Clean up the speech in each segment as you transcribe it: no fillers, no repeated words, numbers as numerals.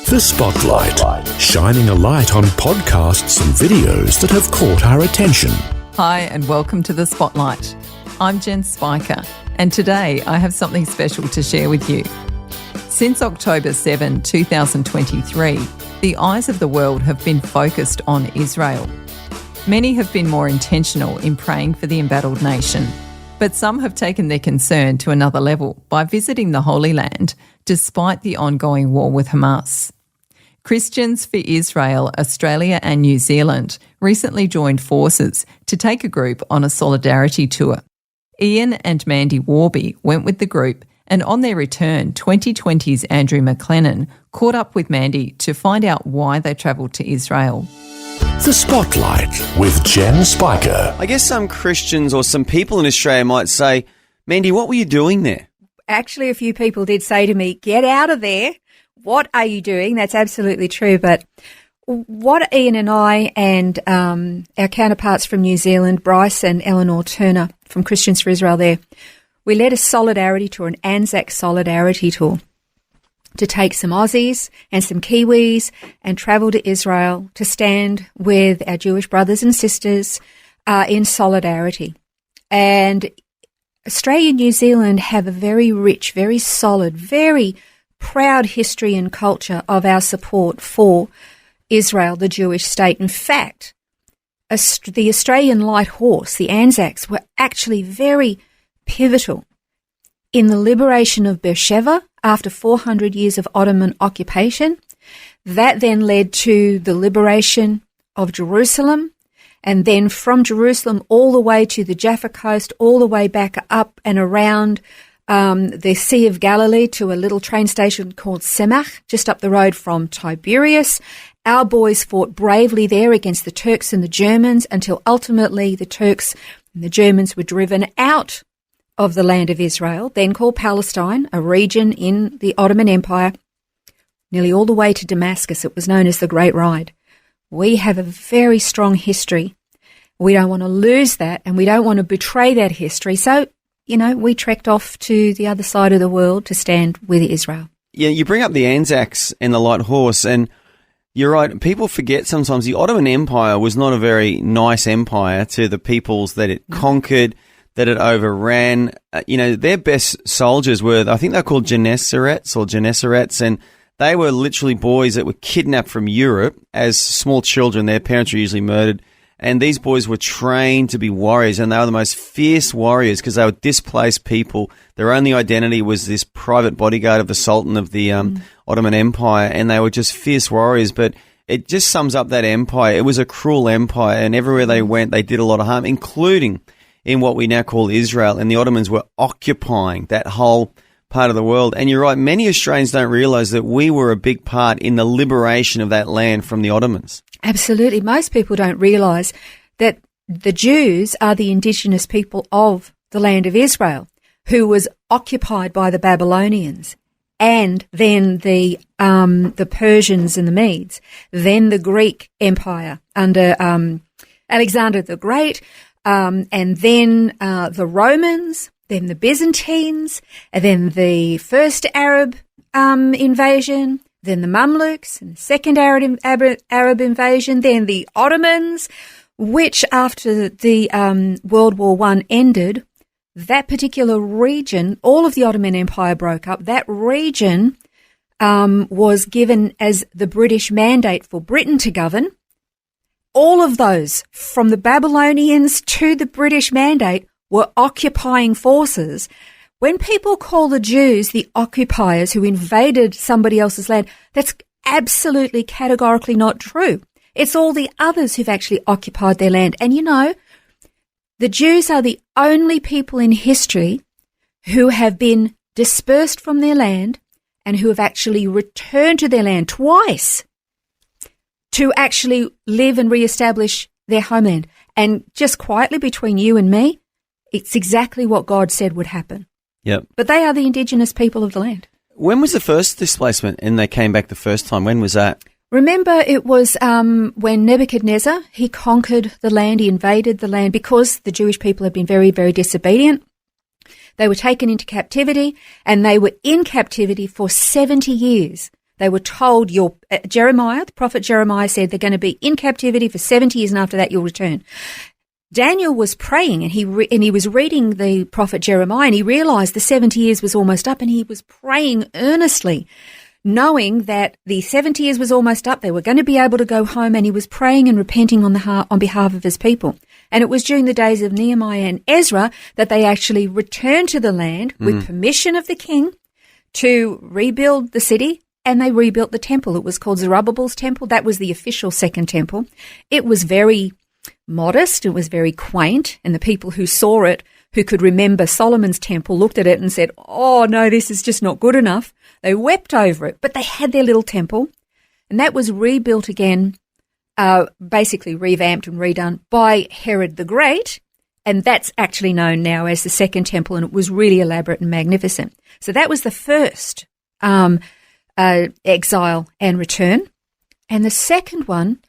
The Spotlight, shining a light on podcasts and videos that have caught our attention. Hi and welcome to The Spotlight. I'm Jen Spiker and today I have something special to share with you. Since October 7, 2023, the eyes of the world have been focused on Israel. Many have been more intentional in praying for the embattled nation, but some have taken their concern to another level by visiting the Holy Land despite the ongoing war with Hamas. Christians for Israel, Australia and New Zealand recently joined forces to take a group on a solidarity tour. Ian and Mandy Worby went with the group, and on their return, 2020's Andrew McLennan caught up with Mandy to find out why they travelled to Israel. The Spotlight with Jen Spiker. I guess some Christians or some people in Australia might say, Mandy, what were you doing there? Actually, a few people did say to me, get out of there. What are you doing? That's absolutely true. But what Ian and I and our counterparts from New Zealand, Bryce and Eleanor Turner from Christians for Israel there, we led a solidarity tour, an Anzac solidarity tour, to take some Aussies and some Kiwis and travel to Israel to stand with our Jewish brothers and sisters in solidarity. And Australia and New Zealand have a very rich, very solid, very proud history and culture of our support for Israel, the Jewish state. In fact, the Australian Light Horse, the Anzacs, were actually very pivotal in the liberation of Beersheba after 400 years of Ottoman occupation. That then led to the liberation of Jerusalem, and then from Jerusalem all the way to the Jaffa coast, all the way back up and around the Sea of Galilee to a little train station called Semach, just up the road from Tiberias. Our boys fought bravely there against the Turks and the Germans until ultimately the Turks and the Germans were driven out of the land of Israel, then called Palestine, a region in the Ottoman Empire, nearly all the way to Damascus. It was known as the Great Ride. We have a very strong history. We don't want to lose that, and we don't want to betray that history. So, we trekked off to the other side of the world to stand with Israel. Yeah, you bring up the Anzacs and the Light Horse, and you're right. People forget sometimes the Ottoman Empire was not a very nice empire to the peoples that it conquered, that it overran. Their best soldiers were, I think they're called Janissarettes, and they were literally boys that were kidnapped from Europe as small children. Their parents were usually murdered. And these boys were trained to be warriors, and they were the most fierce warriors because they were displaced people. Their only identity was this private bodyguard of the Sultan of the Ottoman Empire, and they were just fierce warriors. But it just sums up that empire. It was a cruel empire, and everywhere they went, they did a lot of harm, including in what we now call Israel. And the Ottomans were occupying that whole part of the world. And you're right, many Australians don't realise that we were a big part in the liberation of that land from the Ottomans. Absolutely. Most people don't realise that the Jews are the indigenous people of the land of Israel, who was occupied by the Babylonians, and then the Persians and the Medes, then the Greek Empire under Alexander the Great, and then the Romans, then the Byzantines, and then the first Arab invasion, then the Mamluks, and the second Arab invasion, then the Ottomans, which after the World War I ended, that particular region, all of the Ottoman Empire broke up. That region was given as the British mandate for Britain to govern. All of those, from the Babylonians to the British mandate, were occupying forces. When people call the Jews the occupiers who invaded somebody else's land, that's absolutely categorically not true. It's all the others who've actually occupied their land. And the Jews are the only people in history who have been dispersed from their land and who have actually returned to their land twice to actually live and reestablish their homeland. And just quietly between you and me, it's exactly what God said would happen. Yep. But they are the indigenous people of the land. When was the first displacement and they came back the first time? When was that? Remember, it was when Nebuchadnezzar, he conquered the land, he invaded the land because the Jewish people had been very, very disobedient. They were taken into captivity, and they were in captivity for 70 years They were told, Jeremiah, the prophet Jeremiah said, they're going to be in captivity for 70 years, and after that you'll return. Daniel was praying, and he was reading the prophet Jeremiah, and he realized the 70 years was almost up, and he was praying earnestly, knowing that the 70 years was almost up. They were going to be able to go home, and he was praying and repenting on behalf of his people. And it was during the days of Nehemiah and Ezra that they actually returned to the land with permission of the king to rebuild the city, and they rebuilt the temple. It was called Zerubbabel's temple. That was the official second temple. It was very modest. It was very quaint, and the people who saw it, who could remember Solomon's temple, looked at it and said, "Oh no, this is just not good enough." They wept over it, but they had their little temple, and that was rebuilt again, basically revamped and redone by Herod the Great, and that's actually known now as the Second Temple, and it was really elaborate and magnificent. So that was the first exile and return. And the second one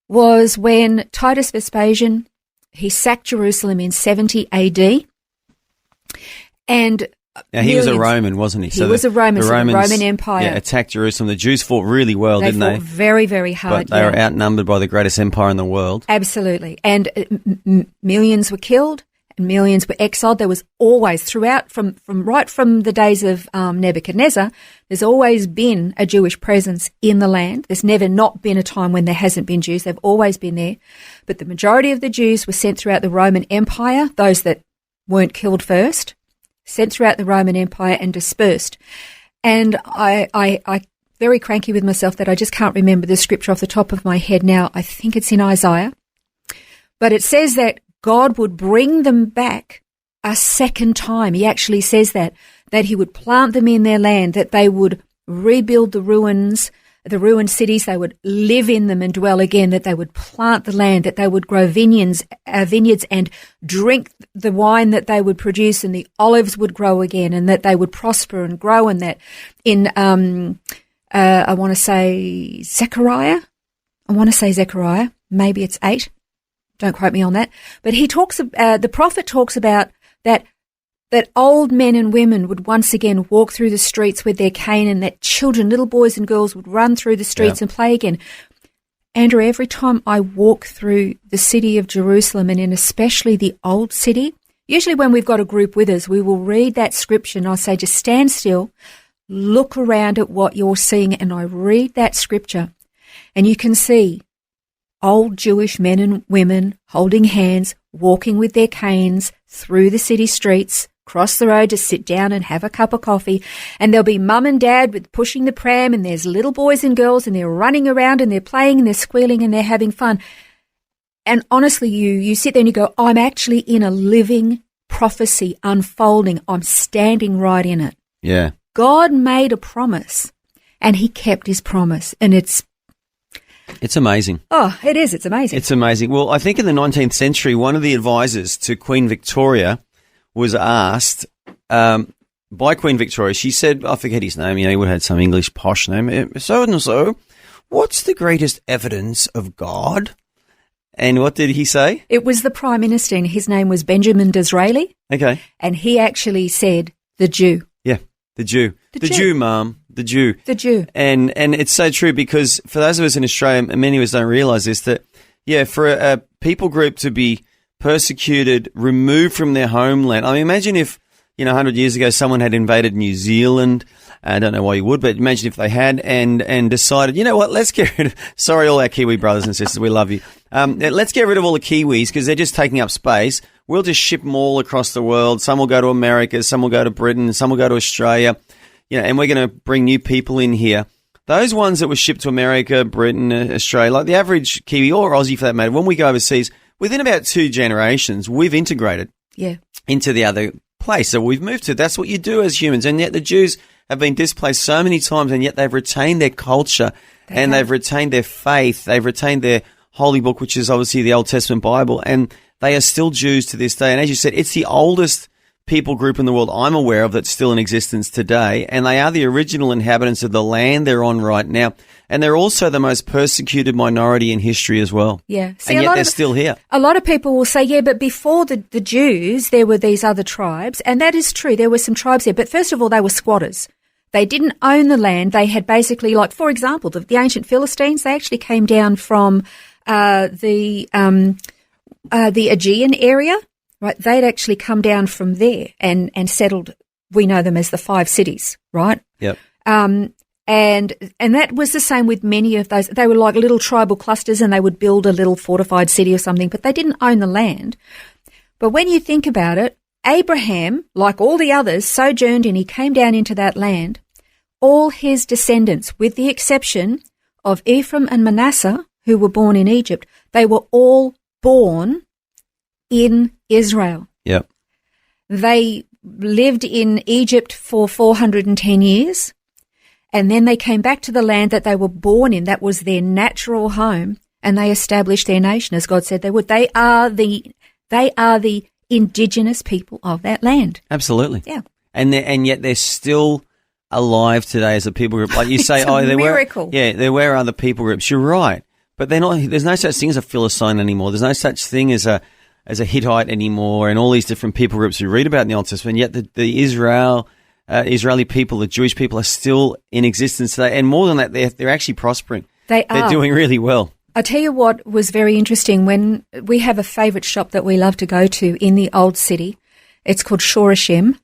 was when Titus Vespasian, he sacked Jerusalem in 70 AD, and now, he was a Roman, wasn't he? He was a Roman, the Romans, the Roman Empire. Yeah, attacked Jerusalem. The Jews fought really well, didn't they? They fought very, very hard. But they were outnumbered by the greatest empire in the world. Absolutely. And millions were killed and millions were exiled. There was always, throughout, from the days of Nebuchadnezzar, there's always been a Jewish presence in the land. There's never not been a time when there hasn't been Jews. They've always been there. But the majority of the Jews were sent throughout the Roman Empire, those that weren't killed first, sent throughout the Roman Empire and dispersed. And I very cranky with myself that I just can't remember the scripture off the top of my head now. I think it's in Isaiah. But it says that God would bring them back a second time. He actually says that he would plant them in their land, that they would rebuild the ruined cities, they would live in them and dwell again, that they would plant the land, that they would grow vineyards and drink the wine that they would produce, and the olives would grow again, and that they would prosper and grow, and that in, I want to say Zechariah, maybe it's 8, don't quote me on that, but the prophet talks about that old men and women would once again walk through the streets with their cane, and that children, little boys and girls, would run through the streets and play again. Andrew, every time I walk through the city of Jerusalem, and in especially the old city, usually when we've got a group with us, we will read that scripture, and I'll say, just stand still, look around at what you're seeing, and I read that scripture, and you can see old Jewish men and women holding hands, walking with their canes through the city streets, cross the road to sit down and have a cup of coffee, and there'll be mum and dad with pushing the pram, and there's little boys and girls, and they're running around, and they're playing, and they're squealing, and they're having fun. And honestly, you sit there and you go, I'm actually in a living prophecy unfolding. I'm standing right in it. Yeah. God made a promise, and he kept his promise, and it's amazing. Oh, it is. It's amazing. It's amazing. Well, I think in the 19th century, one of the advisors to Queen Victoria was asked by Queen Victoria. She said, I forget his name, he would have had some English posh name, so-and-so, what's the greatest evidence of God? And what did he say? It was the Prime Minister, and his name was Benjamin Disraeli. Okay. And he actually said, the Jew. Yeah, the Jew. The Jew, Mum. The Jew. The Jew. And it's so true, because for those of us in Australia, and many of us don't realise this, that, for a people group to be persecuted, removed from their homeland. I mean, imagine if, 100 years ago someone had invaded New Zealand. I don't know why you would, but imagine if they had and decided, you know what, let's get rid of, sorry, all our Kiwi brothers and sisters, we love you. Let's get rid of all the Kiwis because they're just taking up space. We'll just ship them all across the world. Some will go to America, some will go to Britain, some will go to Australia, and we're going to bring new people in here. Those ones that were shipped to America, Britain, Australia, like the average Kiwi or Aussie for that matter, when we go overseas, within about 2 generations, we've integrated into the other place that we've moved to. That's what you do as humans. And yet the Jews have been displaced so many times, and yet they've retained their culture they've retained their faith. They've retained their holy book, which is obviously the Old Testament Bible, and they are still Jews to this day. And as you said, it's the oldest people group in the world I'm aware of that's still in existence today, and they are the original inhabitants of the land they're on right now, and they're also the most persecuted minority in history as well. Yeah. See, and yet they're still here. A lot of people will say, but before the Jews, there were these other tribes, and that is true. There were some tribes there, but first of all, they were squatters. They didn't own the land. They had basically, like, for example, the ancient Philistines, they actually came down from the Aegean area, right? They'd actually come down from there and settled, we know them as the 5 cities, right? Yep. And that was the same with many of those. They were like little tribal clusters, and they would build a little fortified city or something, but they didn't own the land. But when you think about it, Abraham, like all the others, sojourned and he came down into that land. All his descendants, with the exception of Ephraim and Manasseh, who were born in Egypt, they were all born in Israel. Yep. They lived in Egypt for 410 years, and then they came back to the land that they were born in. That was their natural home, and they established their nation, as God said they would. They are the indigenous people of that land. Absolutely. Yeah. And yet they're still alive today as a people group. Like you say, It's a there miracle. there were other people groups. You're right. But they're not. There's no such thing as a Philistine anymore. There's no such thing as a Hittite anymore, and all these different people groups we read about in the Old Testament. Yet the Israeli people, the Jewish people, are still in existence today. And more than that, they're actually prospering. They're doing really well. I tell you what was very interesting. When we have a favourite shop that we love to go to in the old city, it's called Shorashem,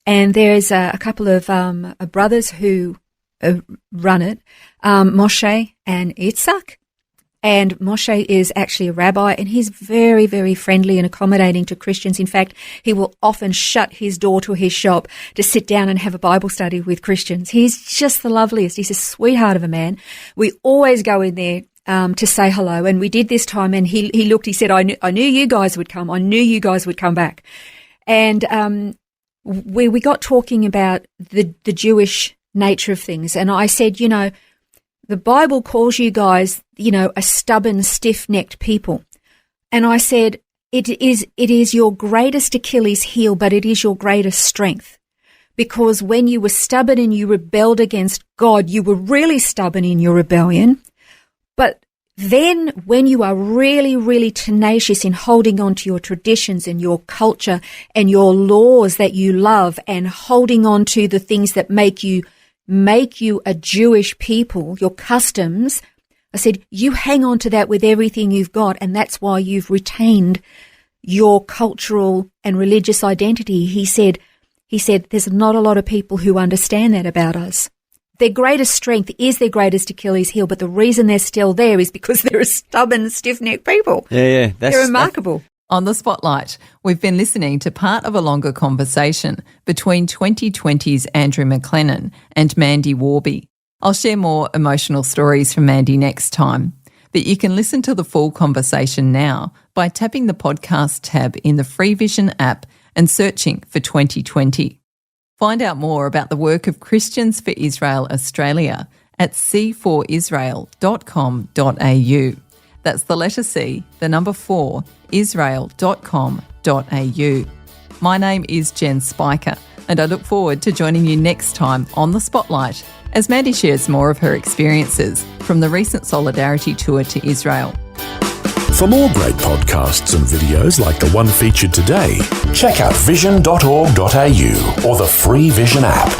and there's a couple of brothers who run it, Moshe and Itzhak. And Moshe is actually a rabbi, and he's very, very friendly and accommodating to Christians. In fact, he will often shut his door to his shop to sit down and have a Bible study with Christians. He's just the loveliest. He's a sweetheart of a man. We always go in there to say hello, and we did this time, and he looked, he said, I knew you guys would come. I knew you guys would come back. And we got talking about the Jewish nature of things, and I said, the Bible calls you guys, a stubborn, stiff-necked people. And I said, it is your greatest Achilles heel, but it is your greatest strength. Because when you were stubborn and you rebelled against God, you were really stubborn in your rebellion. But then when you are really, really tenacious in holding on to your traditions and your culture and your laws that you love, and holding on to the things that make you a Jewish people, your customs, I said, you hang on to that with everything you've got, and that's why you've retained your cultural and religious identity. He said, there's not a lot of people who understand that about us. Their greatest strength is their greatest Achilles heel, but the reason they're still there is because they're a stubborn, stiff-necked people. Yeah. They're remarkable. On the Spotlight, we've been listening to part of a longer conversation between 2020's Andrew McLennan and Mandy Worby. I'll share more emotional stories from Mandy next time, but you can listen to the full conversation now by tapping the podcast tab in the Free Vision app and searching for 2020. Find out more about the work of Christians for Israel Australia at c4israel.com.au. That's the letter C, the number 4, israel.com.au. My name is Jen Spiker, and I look forward to joining you next time on The Spotlight as Mandy shares more of her experiences from the recent Solidarity Tour to Israel. For more great podcasts and videos like the one featured today, check out vision.org.au or the Free Vision app.